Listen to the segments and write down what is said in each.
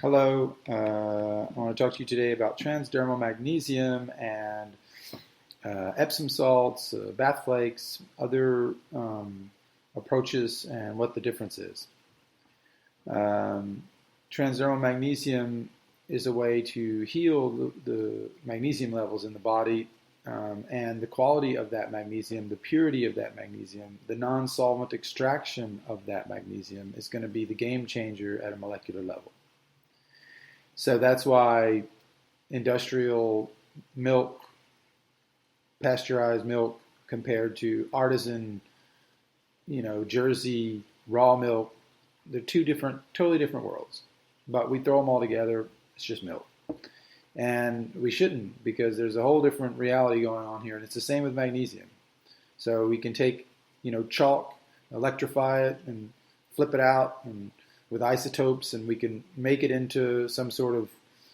Hello, I want to talk to you today about transdermal magnesium and Epsom salts, bath flakes, other approaches, and what the difference is. Um, Transdermal magnesium is a way to heal the magnesium levels in the body, and the quality of that magnesium, the purity of that magnesium, the non-solvent extraction of that magnesium is going to be the game changer at a molecular level. So that's why industrial milk, pasteurized milk compared to artisan, Jersey raw milk, they're two different, totally different worlds. But we throw them all together, it's just milk. And we shouldn't, because there's a whole different reality going on here. And it's the same with magnesium. So we can take, chalk, electrify it, and flip it out, and with isotopes, and we can make it into some sort of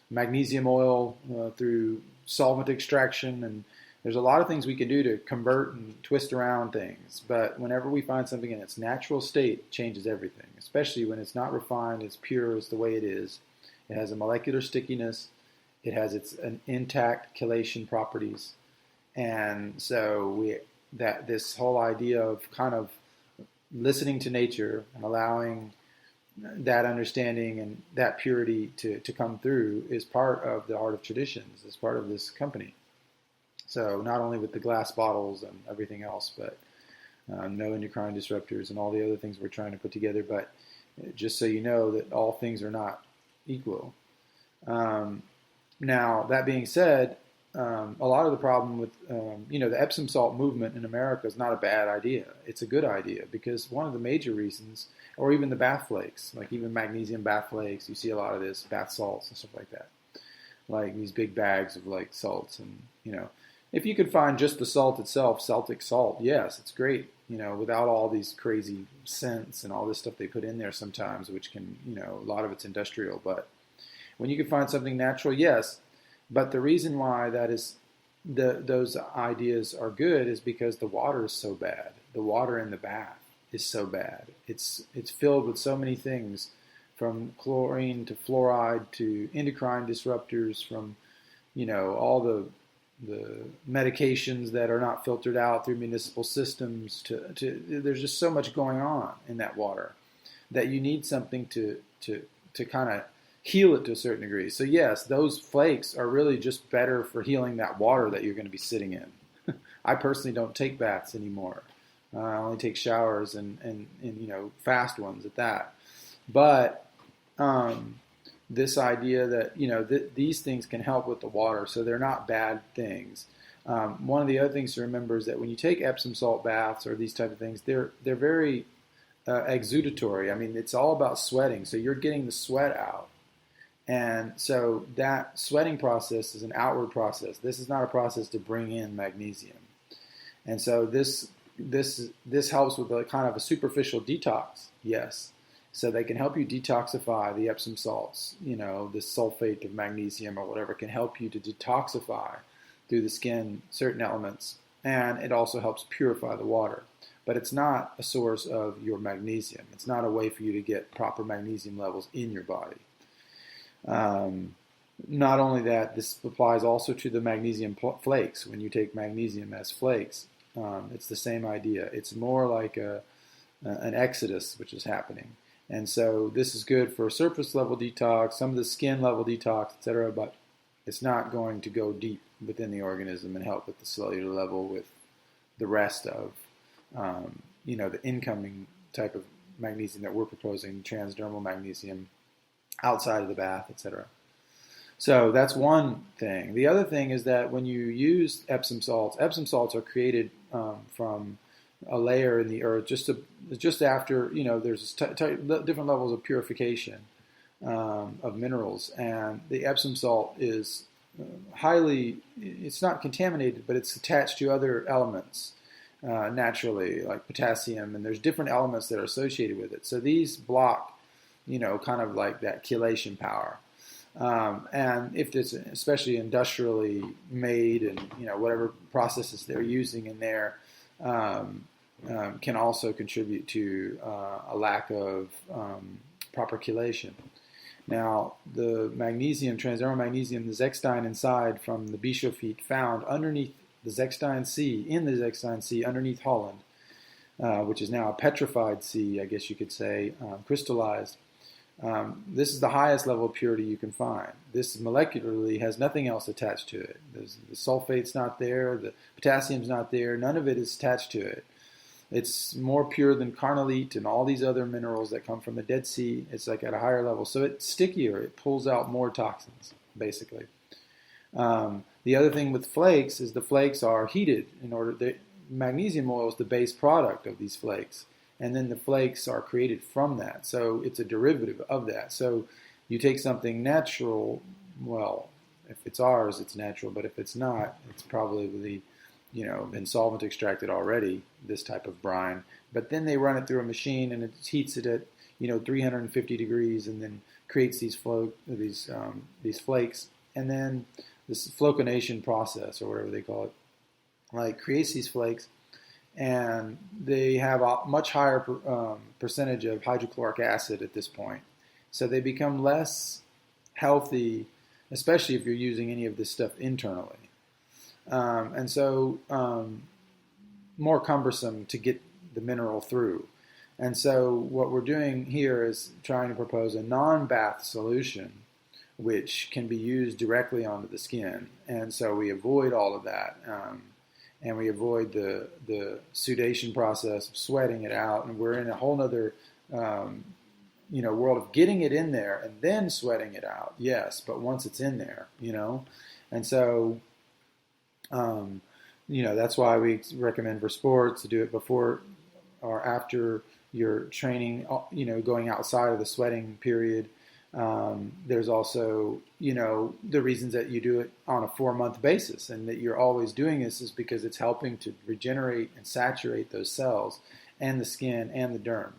magnesium oil through solvent extraction. And there's a lot of things we can do to convert and twist around things. But whenever we find something in its natural state, it changes everything, especially when it's not refined, it's pure as the way it is. It has a molecular stickiness. It has its intact chelation properties. And so this whole idea of kind of listening to nature and allowing that understanding and that purity to come through is part of the art of traditions, is part of this company. So not only with the glass bottles and everything else, but no endocrine disruptors and all the other things we're trying to put together, but just so you know that all things are not equal. Now, that being said, a lot of the problem with, the Epsom salt movement in America is not a bad idea. It's a good idea because one of the major reasons, or even the bath flakes, like even magnesium bath flakes, you see a lot of this, bath salts and stuff like that. Like these big bags of like salts and, if you could find just the salt itself, Celtic salt, yes, it's great, without all these crazy scents and all this stuff they put in there sometimes, which can, a lot of it's industrial, but when you can find something natural, yes. But the reason why that is those ideas are good is because the water is so bad. The water in the bath is so bad. It's filled with so many things, from chlorine to fluoride to endocrine disruptors, from all the medications that are not filtered out through municipal systems. To there's just so much going on in that water that you need something to kind of heal it to a certain degree. So yes, those flakes are really just better for healing that water that you're going to be sitting in. I personally don't take baths anymore. I only take showers and fast ones at that. But this idea that these things can help with the water, so they're not bad things. One of the other things to remember is that when you take Epsom salt baths or these type of things, they're very exudatory. I mean, it's all about sweating, so you're getting the sweat out. And so that sweating process is an outward process. This is not a process to bring in magnesium. And so this helps with a kind of a superficial detox, yes. So they can help you detoxify the Epsom salts, the sulfate of magnesium or whatever can help you to detoxify through the skin certain elements. And it also helps purify the water. But it's not a source of your magnesium. It's not a way for you to get proper magnesium levels in your body. Not only that, this applies also to the magnesium flakes. When you take magnesium as flakes, it's the same idea. It's more like an exodus which is happening. And so this is good for surface level detox, some of the skin level detox, etc. But it's not going to go deep within the organism and help at the cellular level with the rest of, the incoming type of magnesium that we're proposing, transdermal magnesium, outside of the bath, etc. So that's one thing. The other thing is that when you use Epsom salts are created from a layer in the earth just after, there's different levels of purification of minerals. And the Epsom salt is it's not contaminated, but it's attached to other elements naturally, like potassium, and there's different elements that are associated with it. So these block kind of like that chelation power. And if it's especially industrially made and, whatever processes they're using in there, can also contribute to a lack of proper chelation. Now, the magnesium, transdermal magnesium, the Zechstein inside from the Bischofite found underneath the Zechstein Sea, in the Zechstein Sea, underneath Holland, which is now a petrified sea, I guess you could say, crystallized. This is the highest level of purity you can find. This molecularly has nothing else attached to it. The sulfate's not there, the potassium's not there, none of it is attached to it. It's more pure than carnallite and all these other minerals that come from the Dead Sea. It's like at a higher level. So it's stickier. It pulls out more toxins, basically. The other thing with flakes is the flakes are heated magnesium oil is the base product of these flakes. And then the flakes are created from that. So it's a derivative of that. So you take something natural, well, if it's ours, it's natural. But if it's not, it's probably been solvent extracted already, this type of brine. But then they run it through a machine and it heats it at 350 degrees and then creates these flakes. And then this floconation process, or whatever they call it, creates these flakes, and they have a much higher percentage of hydrochloric acid at this point. So they become less healthy, especially if you're using any of this stuff internally. And so more cumbersome to get the mineral through. And so what we're doing here is trying to propose a non-bath solution which can be used directly onto the skin. And so we avoid all of that. And we avoid the sudation process of sweating it out. And we're in a whole other world of getting it in there and then sweating it out. Yes, but once it's in there, And so that's why we recommend for sports to do it before or after your training, going outside of the sweating period. There's also, the reasons that you do it on a 4-month basis, and that you're always doing this is because it's helping to regenerate and saturate those cells and the skin and the derm.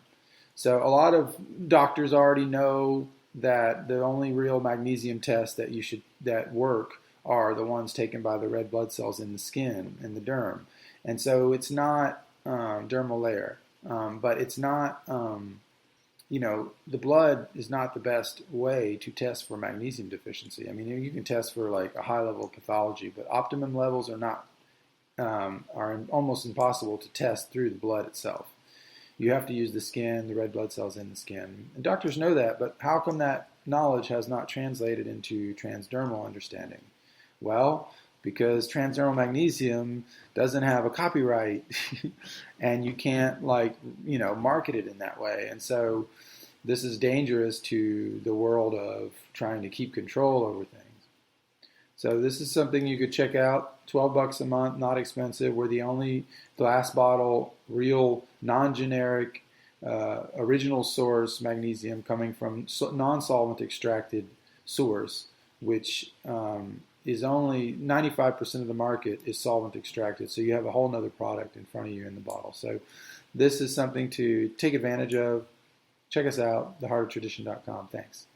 So a lot of doctors already know that the only real magnesium tests that work are the ones taken by the red blood cells in the skin and the derm. And so it's not dermal layer, but it's not, the blood is not the best way to test for magnesium deficiency. I mean, you can test for like a high level of pathology, but optimum levels are almost impossible to test through the blood itself. You have to use the skin, the red blood cells in the skin. And doctors know that, but how come that knowledge has not translated into transdermal understanding? Well, because transdermal magnesium doesn't have a copyright and you can't market it in that way. And so this is dangerous to the world of trying to keep control over things. So this is something you could check out, $12 a month, not expensive. We're the only glass bottle, real, non-generic, original source magnesium coming from non-solvent extracted source, which is only 95% of the market is solvent extracted. So you have a whole nother product in front of you in the bottle. So this is something to take advantage of. Check us out, theheartoftradition.com. Thanks.